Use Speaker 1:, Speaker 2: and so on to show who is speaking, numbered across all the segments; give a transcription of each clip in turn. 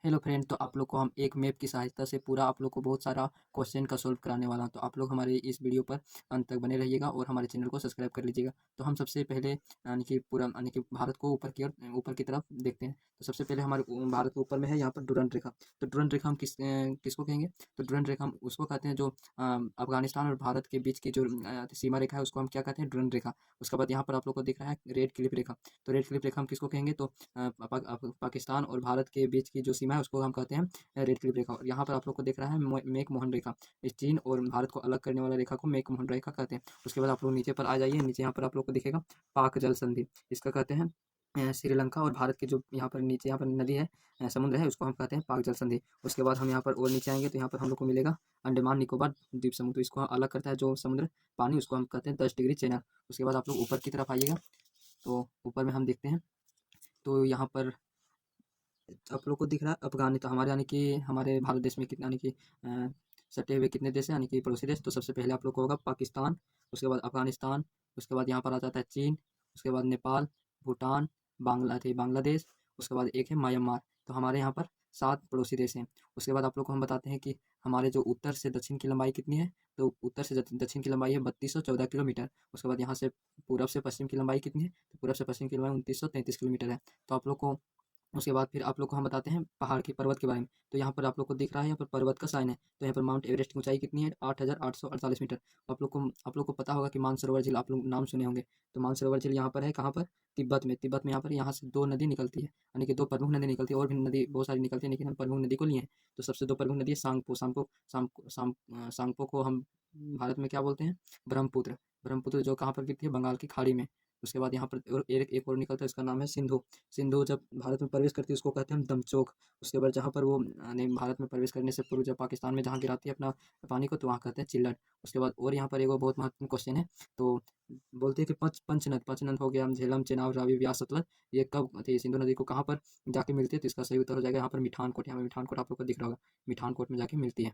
Speaker 1: Hello friend, तो आप लोग को हम एक मैप की सहायता से पूरा आप लोग को बहुत सारा क्वेश्चन का सॉल्व कराने वाला हूं। तो आप लोग हमारे इस वीडियो पर अंत तक बने रहिएगा और हमारे चैनल को सब्सक्राइब कर लीजिएगा। तो हम सबसे पहले यानी कि पूरा यानी कि भारत को ऊपर की तरफ देखते हैं। तो सबसे पहले हमारे भारत के ऊपर में है यहाँ पर डुरंड रेखा। तो डुरंड रेखा हम किसको कहेंगे? तो डुरंड रेखा हम उसको कहते हैं जो अफगानिस्तान और भारत के बीच की जो सीमा रेखा है उसको हम क्या कहते हैं? डुरंड रेखा। उसके बाद यहाँ पर आप लोग को दिख रहा है रेड क्लिफ रेखा। तो रेड क्लिफ रेखा हम किसको कहेंगे? तो पाकिस्तान और भारत के बीच की जो सीमा है उसको हम कहते हैं रेड क्लिफ रेखा। और यहाँ पर आप लोग को दिख रहा है मेक मोहन रेखा। इस चीन और भारत को अलग करने वाला रेखा को मेक मोहन रेखा कहते हैं। उसके बाद आप लोग नीचे पर आ जाइए। नीचे यहाँ पर आप लोग को दिखेगा पाक जल संधि। इसका कहते हैं श्रीलंका और भारत की जो यहाँ पर नीचे यहाँ पर नदी है, समुद्र है, उसको हम कहते हैं पाक जल संधि। उसके बाद हम यहाँ पर और नीचे आएंगे तो यहाँ पर हम लोग को मिलेगा अंडमान निकोबार द्वीप समूह। तो इसको अलग करता है जो समुद्र पानी, उसको हम कहते हैं 10 डिग्री चैनल। उसके बाद आप लोग ऊपर की तरफ आइएगा। तो ऊपर में हम देखते हैं तो यहाँ पर आप लोग को दिख रहा है अफगानिस्तान। हमारे यानी कि हमारे भारत देश में कितने यानी कि सटे हुए कितने देश हैं यानी कि पड़ोसी देश? तो सबसे पहले आप लोग को होगा पाकिस्तान, उसके बाद अफगानिस्तान, उसके बाद यहाँ पर आ जाता है चीन, उसके बाद नेपाल, भूटान, बांग्लादेश, उसके बाद एक है म्यांमार। तो हमारे यहाँ पर 7 पड़ोसी देश हैं। उसके बाद आप लोग को हम बताते हैं कि हमारे जो उत्तर से दक्षिण की लंबाई कितनी है। तो उत्तर से दक्षिण की लंबाई है 3214 किलोमीटर। उसके बाद यहाँ से पूरब से पश्चिम की लंबाई कितनी है? तो पूरब से पश्चिम की लंबाई 2933 किलोमीटर है। तो आप लोग को उसके बाद फिर आप लोग को हम बताते हैं पहाड़ की पर्वत के बारे में। तो यहाँ पर आप लोग को दिख रहा है यहाँ पर पर्वत का साइन है। तो यहाँ पर माउंट एवरेस्ट की ऊंचाई कितनी है? 8848 मीटर। आप लोग को पता होगा कि मानसरोवर झील आप लोग नाम सुने होंगे। तो मानसरोवर झील यहाँ पर है, कहाँ पर? तिब्बत में यहाँ पर यहाँ से 2 नदी निकलती है यानी कि 2 प्रमुख नदी निकलती है। और भी नदी बहुत सारी निकलती है लेकिन हम प्रमुख नदी को लिए हैं। तो सबसे 2 प्रमुख नदी है सांगपो को हम भारत में क्या बोलते हैं? ब्रह्मपुत्र। ब्रह्मपुत्र जो कहाँ पर गिरती है? बंगाल की खाड़ी में। उसके बाद यहाँ पर और एक और निकलता है, इसका नाम है सिंधु। सिंधु जब भारत में प्रवेश करती है उसको कहते हैं हम दमचोक। उसके बाद जहाँ पर वो यानी भारत में प्रवेश करने से पूर्व जब पाकिस्तान में जहाँ गिराती है अपना पानी को, तो वहाँ कहते हैं चिल्लट। उसके बाद और यहाँ पर एक बहुत महत्वपूर्ण क्वेश्चन है। तो बोलते हैं कि पंचनद हो गया, हम झेलम, चेनाब, रावी, ब्यास, सतलज, ये कब थी सिंधु नदी को कहाँ पर जाके मिलती है? तो इसका सही उत्तर हो जाएगा यहाँ पर मिठानकोट। यहाँ पर मिठानकोट आप लोग को दिख रहा होगा, मिठानकोट में जाके मिलती है।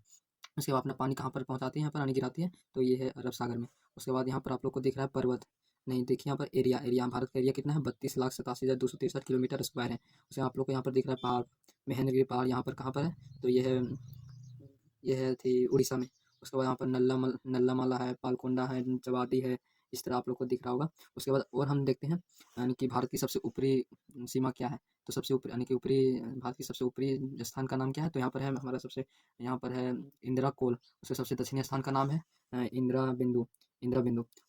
Speaker 1: उसके बाद अपना पानी कहाँ पर पहुँचाती है? यहाँ पर पानी गिराती है, तो ये है अरब सागर में। उसके बाद यहाँ पर आप लोग को दिख रहा है पर्वत। नहीं, देखिए यहाँ पर एरिया भारत का एरिया कितना है? 32,87,263 किलोमीटर स्क्वायर है। उसे आप लोग को यहाँ पर दिख रहा है पहाड़, महेंद्रगिरी पहाड़ यहाँ पर कहाँ पर है? तो ये है थी उड़ीसा में। उसके बाद यहाँ पर नल्लामला है, पालकोंडा है, जवादी है। इस तरह आप लोग को दिख रहा होगा। उसके बाद और हम देखते हैं यानी कि भारत की सबसे ऊपरी सीमा क्या है? तो सबसे ऊपरी यानी कि ऊपरी भारत की सबसे ऊपरी स्थान का नाम क्या है? तो यहाँ पर है हमारा सबसे, यहाँ पर है इंदिरा कोल। उसके सबसे दक्षिणी स्थान का नाम है इंदिरा बिंदु।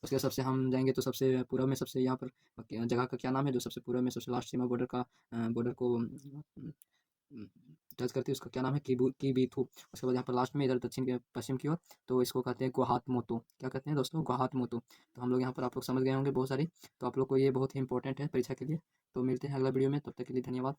Speaker 1: उसके सबसे हम जाएंगे तो सबसे पूर्व में सबसे यहाँ पर जगह का क्या नाम है? जो सबसे पूर्व में सबसे लास्ट सीमा बॉर्डर को टच करती है उसका क्या नाम है? कीबीथू। उसके बाद यहाँ पर लास्ट में इधर दक्षिण के पश्चिम की ओर, तो इसको कहते हैं गुहात मोतू। क्या कहते हैं दोस्तों? गुहात मोतू। तो हम लोग यहाँ पर आप लोग समझ गए होंगे बहुत सारी। तो आप लोग को ये बहुत ही इंपॉर्टेंट है परीक्षा के लिए। तो मिलते हैं अगला वीडियो में, तब तक के लिए धन्यवाद।